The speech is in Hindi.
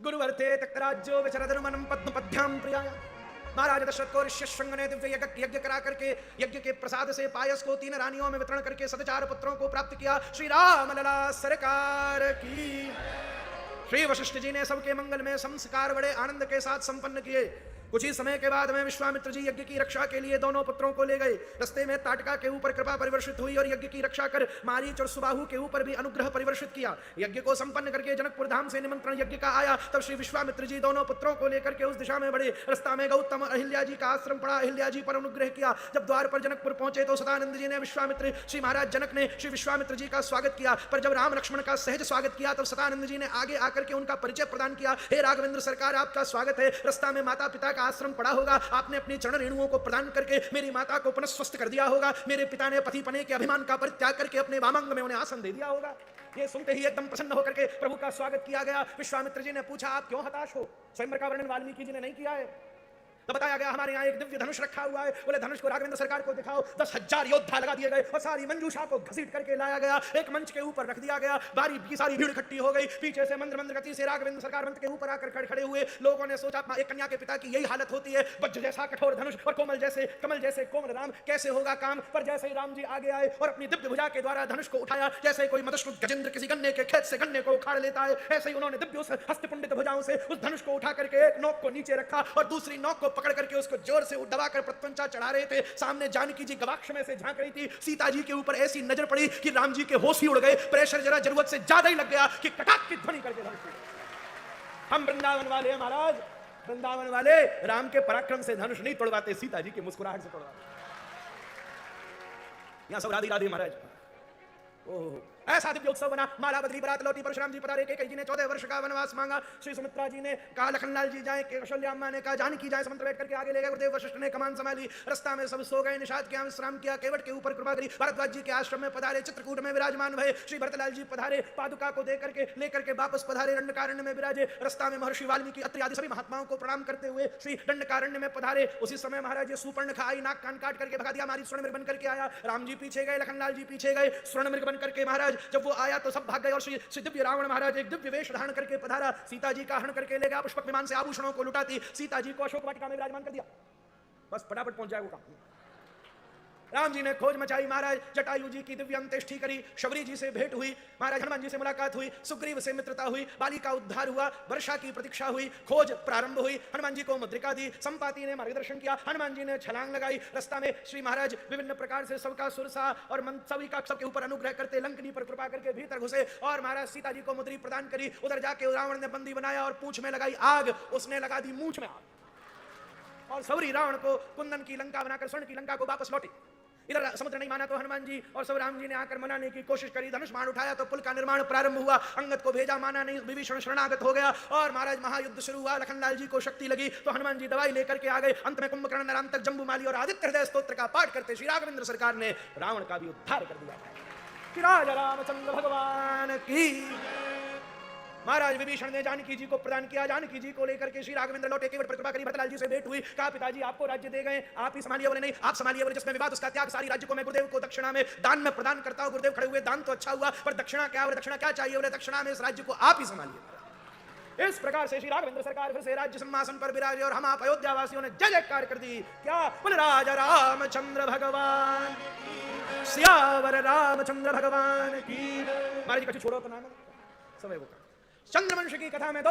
गुरुवर्ते तक्राज्यो विचरधर्मनम पद्मपद्भ्याम प्रियाय। महाराज दशरथ को ऋष्यशृंग ने दिव्य यज्ञ करा करके यज्ञ के प्रसाद से पायस को 3 रानियों में वितरण करके सदाचार पुत्रों को प्राप्त किया। श्री राम लला सरकार की। श्री वशिष्ठ जी ने सबके मंगल में संस्कार बड़े आनंद के साथ संपन्न किए। कुछ ही समय के बाद में विश्वामित्र जी यज्ञ की रक्षा के लिए दोनों पुत्रों को ले गए। रास्ते में ताटका के ऊपर कृपा परिवर्षित हुई और यज्ञ की रक्षा कर मारीच और सुबाहु के ऊपर भी अनुग्रह परिवर्षित किया। यज्ञ को संपन्न करके जनकपुर धाम से निमंत्रण यज्ञ का आया। तब श्री विश्वामित्र जी दोनों पुत्रों को लेकर के उस दिशा में बढ़े। रास्ता में गौतम अहिल्या जी का आश्रम पड़ा। अहिल्या जी पर अनुग्रह किया। जब द्वार पर जनकपुर पहुंचे तो सदानंद जी ने विश्वामित्र श्री महाराज जनक ने श्री विश्वामित्र जी का स्वागत किया। पर जब राम लक्ष्मण का सहज स्वागत किया तब सदानंद जी ने आगे आकर के उनका परिचय प्रदान किया। हे राघवेंद्र सरकार, आपका स्वागत है। रास्ता में माता पिता का आश्रम पड़ा होगा। आपने अपनी चरण रेणुओं को प्रदान करके मेरी माता को पुनः स्वस्थ कर दिया होगा। मेरे पिता ने पति पने के अभिमान का परित्याग करके अपने वामांग में उन्हें आसन दे दिया होगा। ये सुनते ही एकदम प्रसन्न होकर के प्रभु का स्वागत किया गया। विश्वामित्र जी ने पूछा, आप क्यों हताश हो? स्वयंवर का वर्णन वाल्मीकि जी ने नहीं किया है। तो बताया गया, हमारे यहाँ एक दिव्य धनुष रखा हुआ है। बोले धनुष को राघवेंद्र सरकार को दिखाओ। 10,000 योद्धा लगा दिए गए और सारी मंजूषा को घसीट करके लाया गया। एक मंच के ऊपर रख दिया गया। बारी की सारी भीड़ इकट्ठी हो गई। पीछे से मंद मंद गति से राघवेंद्र सरकार मंच के ऊपर आकर खड़े हुए। लोगों ने सोचा, एक कन्या के पिता की यही हालत होती है। वज्र जैसा कठोर धनुष और कमल जैसे कोमल राम, कैसे होगा काम? पर जैसे ही राम जी आगे आए और अपनी दिव्य भुजा के द्वारा धनुष को उठाया, जैसे कोई मदश्रुत गजेंद्र किसी गन्ने के खेत से गन्ने को उखाड़ लेता है, ऐसे ही उन्होंने दिव्य हस्तपुंडित भुजाओं से उस धनुष को उठा करके एक नोक को नीचे रखा और दूसरी नोक को पकड़ करके उसको जोर से दबाकर प्रत्यंचा चढ़ा रहे थे। सामने जानकी जी गवाक्ष में से झांक रही थी। सीता जी के ऊपर ऐसी नजर पड़ी कि राम जी के होश ही उड़ गए। प्रेशर जरा जरूरत से ज्यादा ही लग गया कि कटाक की ध्वनि करके धनुष। हम वृंदावन वाले हैं महाराज, वृंदावन वाले राम के पराक्रम से धनुष नहीं तोड़वाते, सीता जी की मुस्कुराहट से तोड़वाते। यहां सब राधे राधे महाराज। ओह, ऐसा दिव्य उत्सव बना। माला बदली बरात लौटी, परशुराम जी पधारे। कैकेयी जी ने 14 वर्ष का वनवास मांगा। श्री सुमित्रा जी ने कहा लखनलाल जी जाए, कौशल्या अम्मा ने कहा जानकी जाए। समुद्र बैठ करके आगे ले गए। गुरुदेव वशिष्ठ ने कमान संभाली। रास्ता में सब सो गए। निषाद किया, विश्राम किया। केवट के ऊपर कृपा करी। भारद्वाज जी के आश्रम में पधारे। चित्रकूट में विराजमान भये। श्री भरतलाल जी पधारे। पादुका को देकर के लेकर के वापस पधारे। दंडकारण्य में विराजे। रास्ता में महर्षि वाल्मीकि अत्रि आदि सभी महात्माओं को प्रणाम करते हुए श्री दंडकारण्य में पधारे। उसी समय महाराज सुपर्ण खाई, नाक कान काट करके भगा दिया। मारी स्वर्ण मृग बन करके आया। राम जी पीछे गए, लखनलाल जी पीछे गए। स्वर्ण मृग बन करके महाराज जब वो आया तो सब भाग गए और श्री दिव्य रावण महाराज एक दिव्य वेश धारण करके पधारा। सीता जी का हरण करके ले गया। पुष्पक विमान से आभूषणों को लुटाती सीता जी को अशोक वाटिका में विराजमान कर दिया। बस फटाफट पहुंच जाए वो काम। राम जी ने खोज मचाई। महाराज जटायु जी की दिव्य अंत्येष्टि करी। शबरी जी से भेंट हुई। महाराज हनुमान जी से मुलाकात हुई। सुग्रीव से मित्रता हुई। बाली का उद्धार हुआ। वर्षा की प्रतीक्षा हुई। खोज प्रारंभ हुई। हनुमान जी को मुद्रिका दी। संपाति ने मार्गदर्शन किया। हनुमान जी ने छलांग लगाई। रास्ता में श्री महाराज विभिन्न प्रकार से सबका सुरसा और सभी का सबके ऊपर अनुग्रह करते लंकनी पर कृपा करके भीतर घुसे और महाराज सीता जी को मुद्री प्रदान करी। उधर जाके रावण ने बंदी बनाया और पूंछ में लगाई आग। उसने लगा दी मूंछ में आग और सौरी रावण को कुंदन की लंका बनाकर स्वर्ण की लंका को वापस लौटी। इधर समुद्र नहीं माना तो हनुमान जी और सब राम जी ने आकर मनाने की कोशिश करी। धनुष बाण उठाया तो पुल का निर्माण प्रारंभ हुआ। अंगद को भेजा, माना नहीं। विभीषण शरणागत हो गया और महाराज महायुद्ध शुरू हुआ। लखनलाल जी को शक्ति लगी तो हनुमान जी दवाई लेकर के आ गए। अंत में कुंभकर्ण, नरांतक, जम्बूमाली और आदित्य हृदय स्तोत्र का पाठ करते श्री राघवेंद्र सरकार ने रावण का भी उद्धार कर दिया। श्री राजा रामचंद्र भगवान की। महाराज विभीषण ने जानकी जी को प्रदान किया। जानकी जी को लेकर के श्री राघवेंद्र लौटे। केवट पर कृपा करी। भरतलाल जी से भेंट हुई। कहा पिताजी आपको राज्य दे गए, आप ही संभालिए। बोले नहीं, आप संभालिए। बोले जिसमें विवाद उसका त्याग। सारी राज्य को मैं गुरुदेव को दक्षिणा में दान में प्रदान करता हूं। गुरुदेव खड़े हुए, दान तो अच्छा हुआ पर दक्षिणा क्या? बोले दक्षिणा क्या चाहिए? बोले दक्षिणा में इस राज्य को आप ही संभालिए। इस प्रकार से श्री राघवेंद्र सरकार फिर से राज्य सिंहासन पर विराजे और हम आप अयोध्या वासियों ने जय जयकार कर दी। क्या? बोले राजा रामचंद्र भगवान, सियावर रामचंद्र भगवान की। महाराज जी कछु छोड़ो तो ना समय वो चंद्रवंश की कथा में